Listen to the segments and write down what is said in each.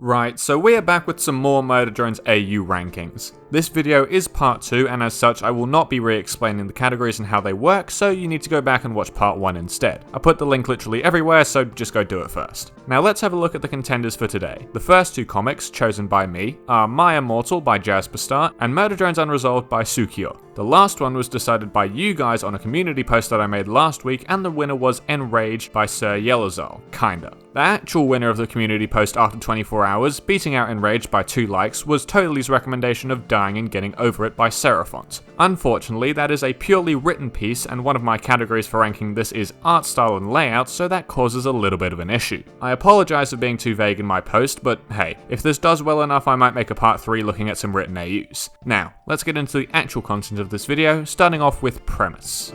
Right, so we are back with some more Murder Drones AU rankings. This video is part 2, and as such I will not be re-explaining the categories and how they work, so you need to go back and watch part 1 instead. I put the link literally everywhere, so just go do it first. Now let's have a look at the contenders for today. The first 2 comics, chosen by me, are My Immortal by Jasper Star and Murder Drones Unresolved by Sukiyo. The last one was decided by you guys on a community post that I made last week, and the winner was Enraged by Sir Yellowzal. Kinda. The actual winner of the community post after 24 hours, beating out Enraged by 2 likes, was Totaly's recommendation of Dying and Getting Over It by Seraphont. Unfortunately, that is a purely written piece, and one of my categories for ranking this is art style and layout, so that causes a little bit of an issue. I apologise for being too vague in my post, but hey, if this does well enough I might make a part 3 looking at some written AUs. Now, let's get into the actual content of this video, starting off with premise.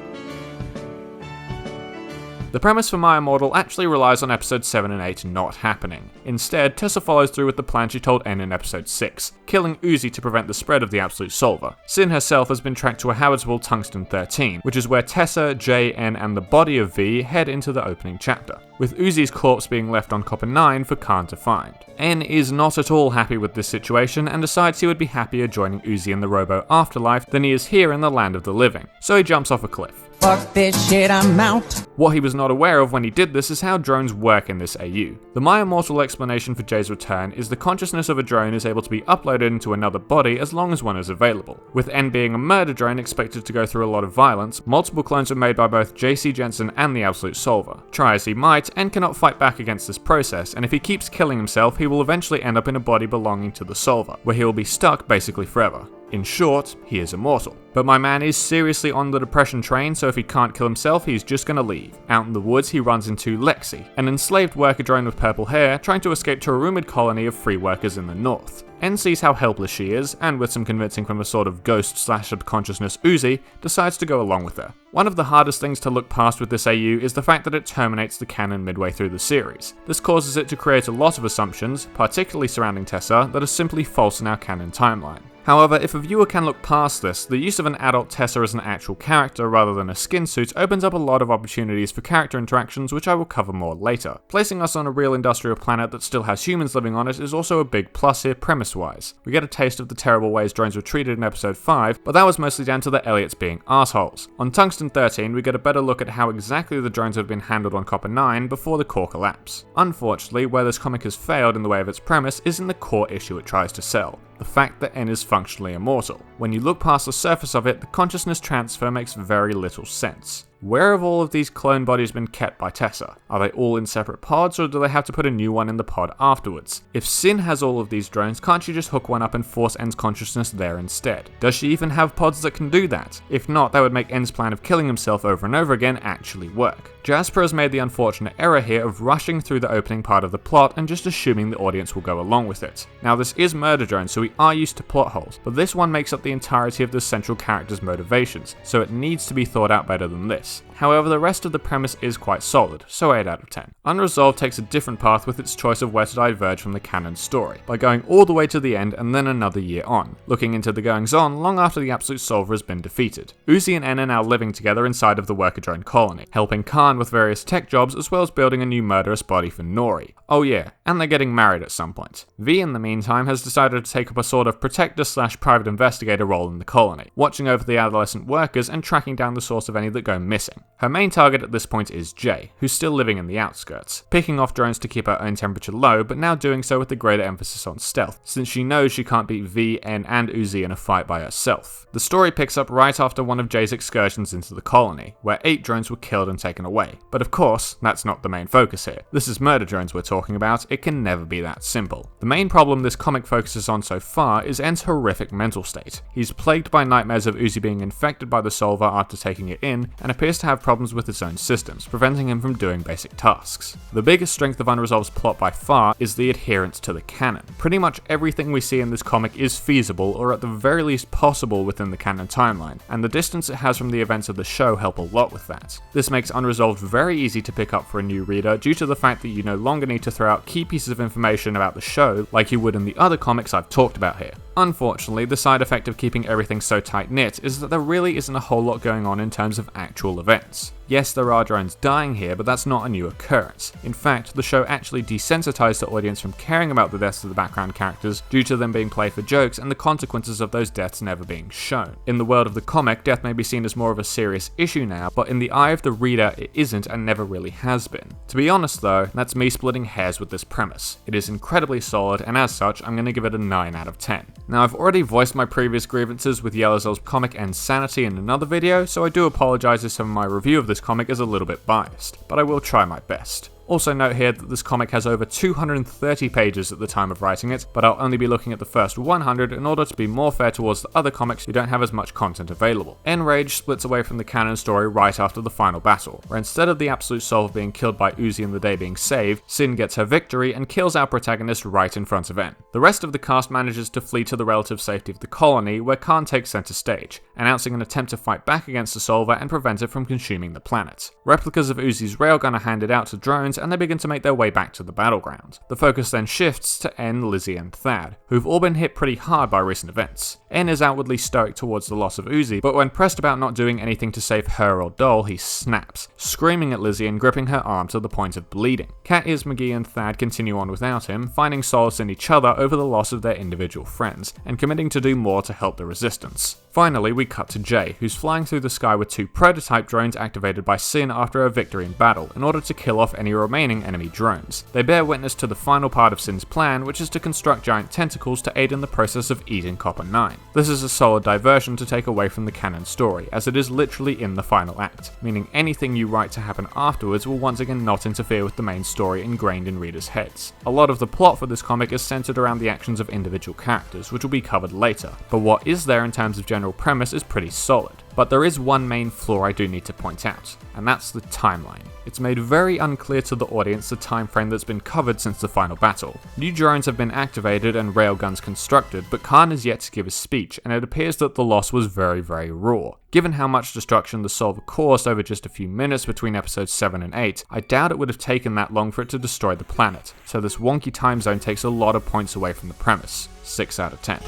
The premise for My Immortal actually relies on episodes 7 and 8 not happening. Instead, Tessa follows through with the plan she told N in episode 6, killing Uzi to prevent the spread of the Absolute Solver. Sin herself has been tracked to a habitable Tungsten 13, which is where Tessa, J, N, and the body of V head into the opening chapter, with Uzi's corpse being left on Copper 9 for Khan to find. N is not at all happy with this situation and decides he would be happier joining Uzi in the Robo afterlife than he is here in the land of the living, so he jumps off a cliff. Fuck this shit, I'm out. What he was not aware of when he did this is how drones work in this AU. The My Immortal explanation for Jay's return is the consciousness of a drone is able to be uploaded into another body as long as one is available. With N being a murder drone expected to go through a lot of violence, multiple clones were made by both JC Jensen and the Absolute Solver. Try as he might, N cannot fight back against this process, and if he keeps killing himself, he will eventually end up in a body belonging to the Solver, where he will be stuck basically forever. In short, he is immortal. But my man is seriously on the depression train, so if he can't kill himself, he's just gonna leave. Out in the woods, he runs into Lexi, an enslaved worker drone with purple hair, trying to escape to a rumoured colony of free workers in the north. N sees how helpless she is, and with some convincing from a sort of ghost/subconsciousness Uzi, decides to go along with her. One of the hardest things to look past with this AU is the fact that it terminates the canon midway through the series. This causes it to create a lot of assumptions, particularly surrounding Tessa, that are simply false in our canon timeline. However, if a viewer can look past this, the use of an adult Tessa as an actual character rather than a skin suit opens up a lot of opportunities for character interactions, which I will cover more later. Placing us on a real industrial planet that still has humans living on it is also a big plus here premise-wise. We get a taste of the terrible ways drones were treated in episode 5, but that was mostly down to the Elliots being assholes. On Tungsten 13, we get a better look at how exactly the drones have been handled on Copper 9 before the core collapse. Unfortunately, where this comic has failed in the way of its premise is in the core issue it tries to sell. The fact that N is functionally immortal. When you look past the surface of it, the consciousness transfer makes very little sense. Where have all of these clone bodies been kept by Tessa? Are they all in separate pods, or do they have to put a new one in the pod afterwards? If Sin has all of these drones, can't she just hook one up and force N's consciousness there instead? Does she even have pods that can do that? If not, that would make N's plan of killing himself over and over again actually work. Jasper has made the unfortunate error here of rushing through the opening part of the plot and just assuming the audience will go along with it. Now this is Murder Drone, so we are used to plot holes, but this one makes up the entirety of the central character's motivations, so it needs to be thought out better than this. However, the rest of the premise is quite solid, so 8 out of 10. Unresolved takes a different path with its choice of where to diverge from the canon story, by going all the way to the end and then another year on, looking into the goings-on long after the Absolute Solver has been defeated. Uzi and N are now living together inside of the worker drone colony, helping Khan with various tech jobs as well as building a new murderous body for Nori. Oh yeah, and they're getting married at some point. V in the meantime has decided to take up a sort of protector/private investigator role in the colony, watching over the adolescent workers and tracking down the source of any that go missing. Her main target at this point is Jay, who's still living in the outskirts, picking off drones to keep her own temperature low, but now doing so with a greater emphasis on stealth, since she knows she can't beat V, N, and Uzi in a fight by herself. The story picks up right after one of Jay's excursions into the colony, where 8 drones were killed and taken away. But of course, that's not the main focus here. This is murder drones we're talking about, it can never be that simple. The main problem this comic focuses on so far is N's horrific mental state. He's plagued by nightmares of Uzi being infected by the Solver after taking it in, and appears to have problems with its own systems, preventing him from doing basic tasks. The biggest strength of Unresolved's plot by far is the adherence to the canon. Pretty much everything we see in this comic is feasible, or at the very least possible within the canon timeline, and the distance it has from the events of the show help a lot with that. This makes Unresolved very easy to pick up for a new reader due to the fact that you no longer need to throw out key pieces of information about the show like you would in the other comics I've talked about here. Unfortunately, the side effect of keeping everything so tight-knit is that there really isn't a whole lot going on in terms of actual events. Yes, there are drones dying here, but that's not a new occurrence. In fact, the show actually desensitized the audience from caring about the deaths of the background characters due to them being played for jokes and the consequences of those deaths never being shown. In the world of the comic, death may be seen as more of a serious issue now, but in the eye of the reader, it isn't and never really has been. To be honest though, that's me splitting hairs with this premise. It is incredibly solid, and as such, I'm going to give it a 9 out of 10. Now, I've already voiced my previous grievances with Yellow Cell's comic and sanity in another video, so I do apologise if some of my review of this comic is a little bit biased, but I will try my best. Also note here that this comic has over 230 pages at the time of writing it, but I'll only be looking at the first 100 in order to be more fair towards the other comics who don't have as much content available. Enrage splits away from the canon story right after the final battle, where instead of the absolute solve being killed by Uzi and the day being saved, Sin gets her victory and kills our protagonist right in front of En. The rest of the cast manages to flee to the relative safety of the colony, where Khan takes center stage, announcing an attempt to fight back against the Solver and prevent it from consuming the planet. Replicas of Uzi's railgun are handed out to drones, and they begin to make their way back to the battleground. The focus then shifts to En, Lizzie and Thad, who've all been hit pretty hard by recent events. En is outwardly stoic towards the loss of Uzi, but when pressed about not doing anything to save her or Dole, he snaps, screaming at Lizzie and gripping her arm to the point of bleeding. Cat Ears McGee and Thad continue on without him, finding solace in each other over the loss of their individual friends, and committing to do more to help the resistance. Finally, we cut to Jay, who's flying through the sky with 2 prototype drones activated by Sin after a victory in battle, in order to kill off any remaining enemy drones. They bear witness to the final part of Sin's plan, which is to construct giant tentacles to aid in the process of eating Copper-9. This is a solid diversion to take away from the canon story, as it is literally in the final act, meaning anything you write to happen afterwards will once again not interfere with the main story ingrained in readers' heads. A lot of the plot for this comic is centered around the actions of individual characters, which will be covered later, but what is there in terms of general premise is pretty solid. But there is one main flaw I do need to point out, and that's the timeline. It's made very unclear to the audience the time frame that's been covered since the final battle. New drones have been activated and railguns constructed, but Khan is yet to give a speech, and it appears that the loss was very raw. Given how much destruction the Solver caused over just a few minutes between episodes 7 and 8, I doubt it would have taken that long for it to destroy the planet, so this wonky time zone takes a lot of points away from the premise. 6 out of 10.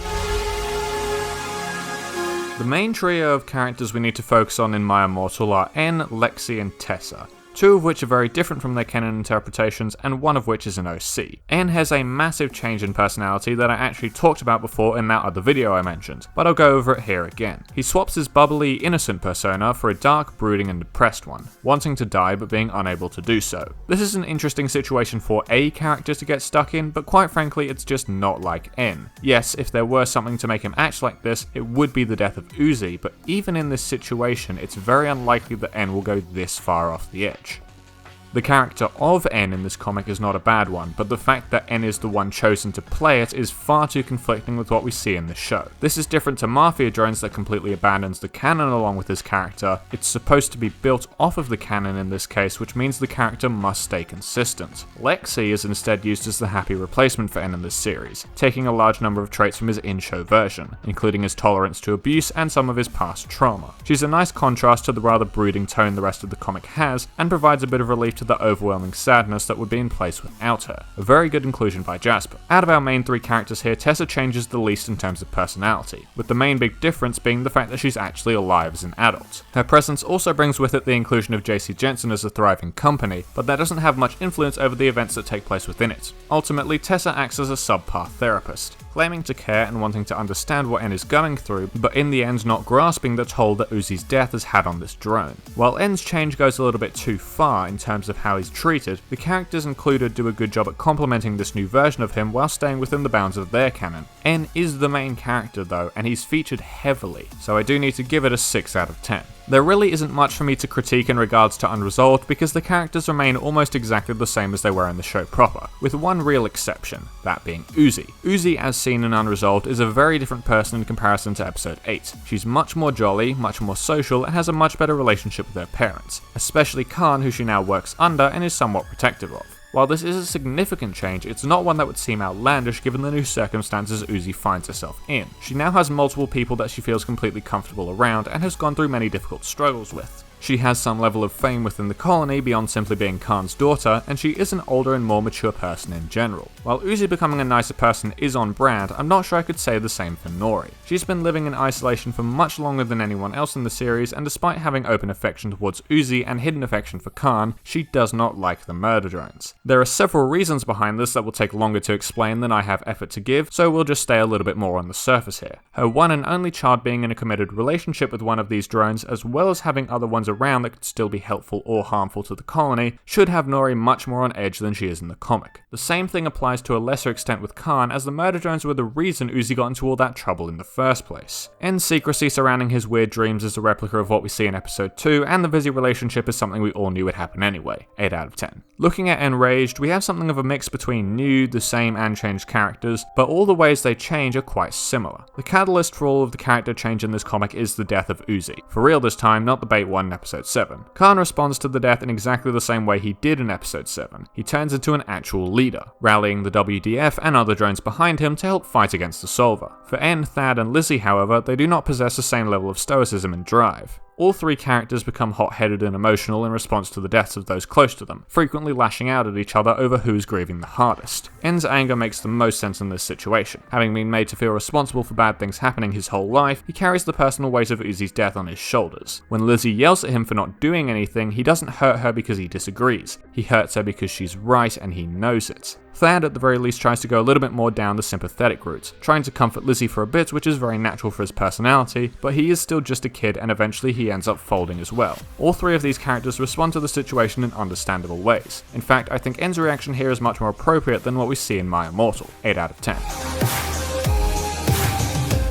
The main trio of characters we need to focus on in My Immortal are En, Lexi and Tessa, 2 of which are very different from their canon interpretations, and 1 of which is an OC. En has a massive change in personality that I actually talked about before in that other video I mentioned, but I'll go over it here again. He swaps his bubbly, innocent persona for a dark, brooding and depressed one, wanting to die but being unable to do so. This is an interesting situation for a character to get stuck in, but quite frankly it's just not like En. Yes, if there were something to make him act like this, it would be the death of Uzi, but even in this situation it's very unlikely that En will go this far off the edge. The character of En in this comic is not a bad one, but the fact that En is the one chosen to play it is far too conflicting with what we see in the show. This is different to Mafia Drones that completely abandons the canon along with his character. It's supposed to be built off of the canon in this case, which means the character must stay consistent. Lexi is instead used as the happy replacement for En in this series, taking a large number of traits from his in-show version, including his tolerance to abuse and some of his past trauma. She's a nice contrast to the rather brooding tone the rest of the comic has, and provides a bit of relief to the overwhelming sadness that would be in place without her. A very good inclusion by Jasper. Out of our main 3 characters here, Tessa changes the least in terms of personality, with the main big difference being the fact that she's actually alive as an adult. Her presence also brings with it the inclusion of JC Jensen as a thriving company, but that doesn't have much influence over the events that take place within it. Ultimately, Tessa acts as a subpar therapist, claiming to care and wanting to understand what En is going through, but in the end not grasping the toll that Uzi's death has had on this drone. While En's change goes a little bit too far in terms of how he's treated, the characters included do a good job at complementing this new version of him while staying within the bounds of their canon. En is the main character though, and he's featured heavily, so I do need to give it a 6 out of 10. There really isn't much for me to critique in regards to Unresolved because the characters remain almost exactly the same as they were in the show proper, with one real exception, that being Uzi. Uzi, as seen in Unresolved, is a very different person in comparison to episode 8. She's much more jolly, much more social, and has a much better relationship with her parents, especially Khan, who she now works under and is somewhat protective of. While this is a significant change, it's not one that would seem outlandish given the new circumstances Uzi finds herself in. She now has multiple people that she feels completely comfortable around and has gone through many difficult struggles with. She has some level of fame within the colony beyond simply being Khan's daughter, and she is an older and more mature person in general. While Uzi becoming a nicer person is on brand, I'm not sure I could say the same for Nori. She's been living in isolation for much longer than anyone else in the series, and despite having open affection towards Uzi and hidden affection for Khan, she does not like the murder drones. There are several reasons behind this that will take longer to explain than I have effort to give, so we'll just stay a little bit more on the surface here. Her one and only child being in a committed relationship with one of these drones, as well as having other ones around that could still be helpful or harmful to the colony, should have Nori much more on edge than she is in the comic. The same thing applies to a lesser extent with Khan, as the murder drones were the reason Uzi got into all that trouble in the first place. And secrecy surrounding his weird dreams is a replica of what we see in episode 2, and the Vizzy relationship is something we all knew would happen anyway. 8 out of 10. Looking at Enraged, we have something of a mix between new, the same, and changed characters, but all the ways they change are quite similar. The catalyst for all of the character change in this comic is the death of Uzi. For real this time, not the bait one in episode 7. Khan responds to the death in exactly the same way he did in episode 7. He turns into an actual leader, rallying the WDF and other drones behind him to help fight against the Solver. For En, Thad, and Lizzie, however, they do not possess the same level of stoicism and drive. All three characters become hot-headed and emotional in response to the deaths of those close to them, frequently lashing out at each other over who's grieving the hardest. En's anger makes the most sense in this situation. Having been made to feel responsible for bad things happening his whole life, he carries the personal weight of Uzi's death on his shoulders. When Lizzie yells at him for not doing anything, he doesn't hurt her because he disagrees. He hurts her because she's right and he knows it. Thad at the very least tries to go a little bit more down the sympathetic route, trying to comfort Lizzie for a bit, which is very natural for his personality, but he is still just a kid and eventually he ends up folding as well. All three of these characters respond to the situation in understandable ways. In fact, I think En's reaction here is much more appropriate than what we see in My Immortal. 8 out of 10.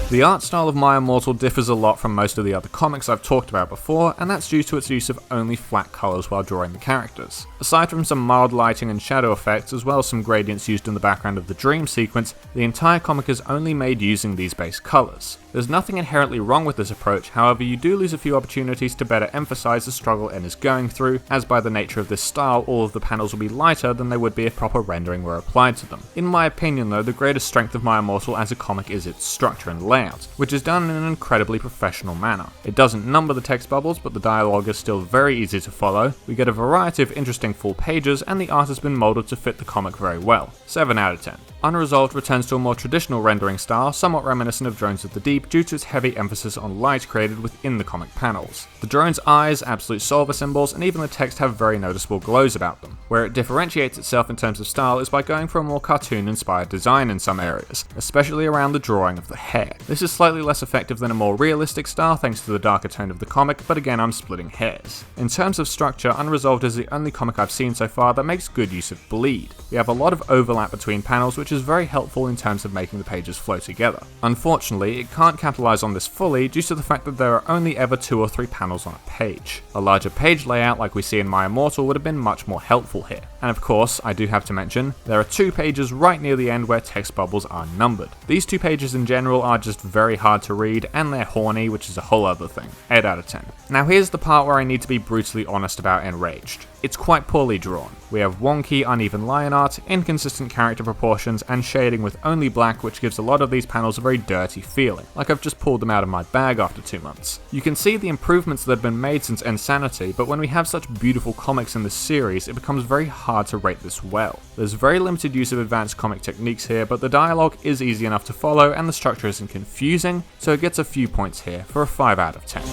The art style of My Immortal differs a lot from most of the other comics I've talked about before, and that's due to its use of only flat colours while drawing the characters. Aside from some mild lighting and shadow effects, as well as some gradients used in the background of the dream sequence, the entire comic is only made using these base colours. There's nothing inherently wrong with this approach, however you do lose a few opportunities to better emphasise the struggle En is going through, as by the nature of this style all of the panels will be lighter than they would be if proper rendering were applied to them. In my opinion though, the greatest strength of My Immortal as a comic is its structure and layout, which is done in an incredibly professional manner. It doesn't number the text bubbles, but the dialogue is still very easy to follow, we get a variety of interesting full pages, and the art has been moulded to fit the comic very well. 7 out of 10. Unresolved returns to a more traditional rendering style, somewhat reminiscent of Drones of the Deep due to its heavy emphasis on light created within the comic panels. The drone's eyes, absolute solver symbols, and even the text have very noticeable glows about them. Where it differentiates itself in terms of style is by going for a more cartoon-inspired design in some areas, especially around the drawing of the hair. This is slightly less effective than a more realistic style thanks to the darker tone of the comic, but again I'm splitting hairs. In terms of structure, Unresolved is the only comic I've seen so far that makes good use of bleed. We have a lot of overlap between panels, which is very helpful in terms of making the pages flow together. Unfortunately, it can't capitalize on this fully due to the fact that there are only ever 2 or 3 panels on a page. A larger page layout like we see in My Immortal would have been much more helpful here. And of course, I do have to mention, there are 2 pages right near the end where text bubbles are numbered. These 2 pages in general are just very hard to read, and they're horny, which is a whole other thing. 8 out of 10. Now here's the part where I need to be brutally honest about Enraged. It's quite poorly drawn. We have wonky, uneven line art, inconsistent character proportions, and shading with only black, which gives a lot of these panels a very dirty feeling, like I've just pulled them out of my bag after 2 months. You can see the improvements that have been made since Insanity, but when we have such beautiful comics in this series, it becomes very hard to rate this well. There's very limited use of advanced comic techniques here, but the dialogue is easy enough to follow and the structure isn't confusing, so it gets a few points here for a 5 out of 10.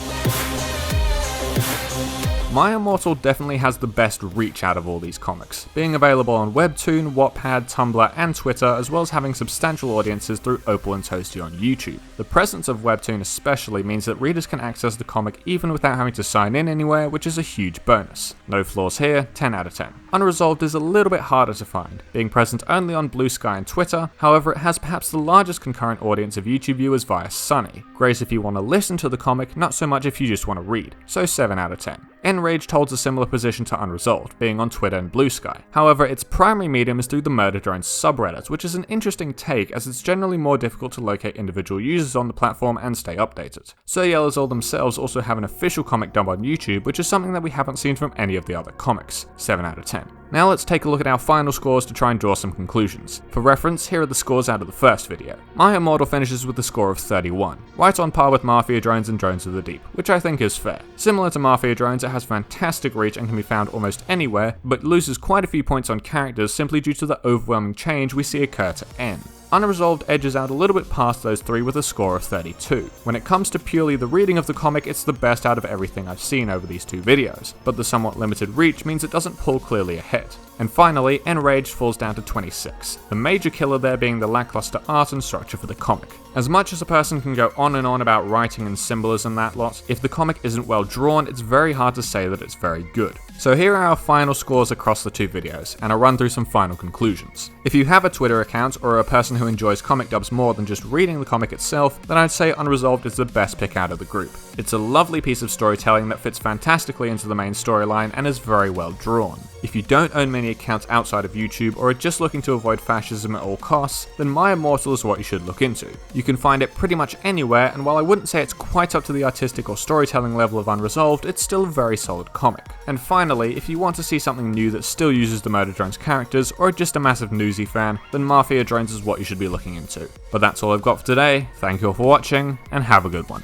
My Immortal definitely has the best reach out of all these comics, being available on Webtoon, Wattpad, Tumblr, and Twitter, as well as having substantial audiences through Opal and Toasty on YouTube. The presence of Webtoon especially means that readers can access the comic even without having to sign in anywhere, which is a huge bonus. No flaws here, 10 out of 10. Unresolved is a little bit harder to find, being present only on Blue Sky and Twitter, however it has perhaps the largest concurrent audience of YouTube viewers via Sunny. Great if you want to listen to the comic, not so much if you just want to read, so 7 out of 10. Enraged holds a similar position to Unresolved, being on Twitter and Blue Sky. However, its primary medium is through the Murder Drones subreddit, which is an interesting take as it's generally more difficult to locate individual users on the platform and stay updated. Sir Yellowzol themselves also have an official comic dub on YouTube, which is something that we haven't seen from any of the other comics. 7 out of 10. Now let's take a look at our final scores to try and draw some conclusions. For reference, here are the scores out of the first video. My Immortal finishes with a score of 31, right on par with Mafia Drones and Drones of the Deep, which I think is fair. Similar to Mafia Drones, it has fantastic reach and can be found almost anywhere, but loses quite a few points on characters simply due to the overwhelming change we see occur to N. Unresolved edges out a little bit past those three with a score of 32. When it comes to purely the reading of the comic, it's the best out of everything I've seen over these two videos, but the somewhat limited reach means it doesn't pull clearly ahead. And finally, Enraged falls down to 26, the major killer there being the lackluster art and structure for the comic. As much as a person can go on and on about writing and symbolism that lot, if the comic isn't well drawn, it's very hard to say that it's very good. So here are our final scores across the two videos, and I'll run through some final conclusions. If you have a Twitter account or are a person who enjoys comic dubs more than just reading the comic itself, then I'd say Unresolved is the best pick out of the group. It's a lovely piece of storytelling that fits fantastically into the main storyline and is very well drawn. If you don't own many accounts outside of YouTube or are just looking to avoid fascism at all costs, then My Immortal is what you should look into. You can find it pretty much anywhere, and while I wouldn't say it's quite up to the artistic or storytelling level of Unresolved, it's still a very solid comic. And finally, if you want to see something new that still uses the Murder Drones characters, or are just a massive Newsy fan, then Mafia Drones is what you should be looking into. But that's all I've got for today. Thank you all for watching, and have a good one.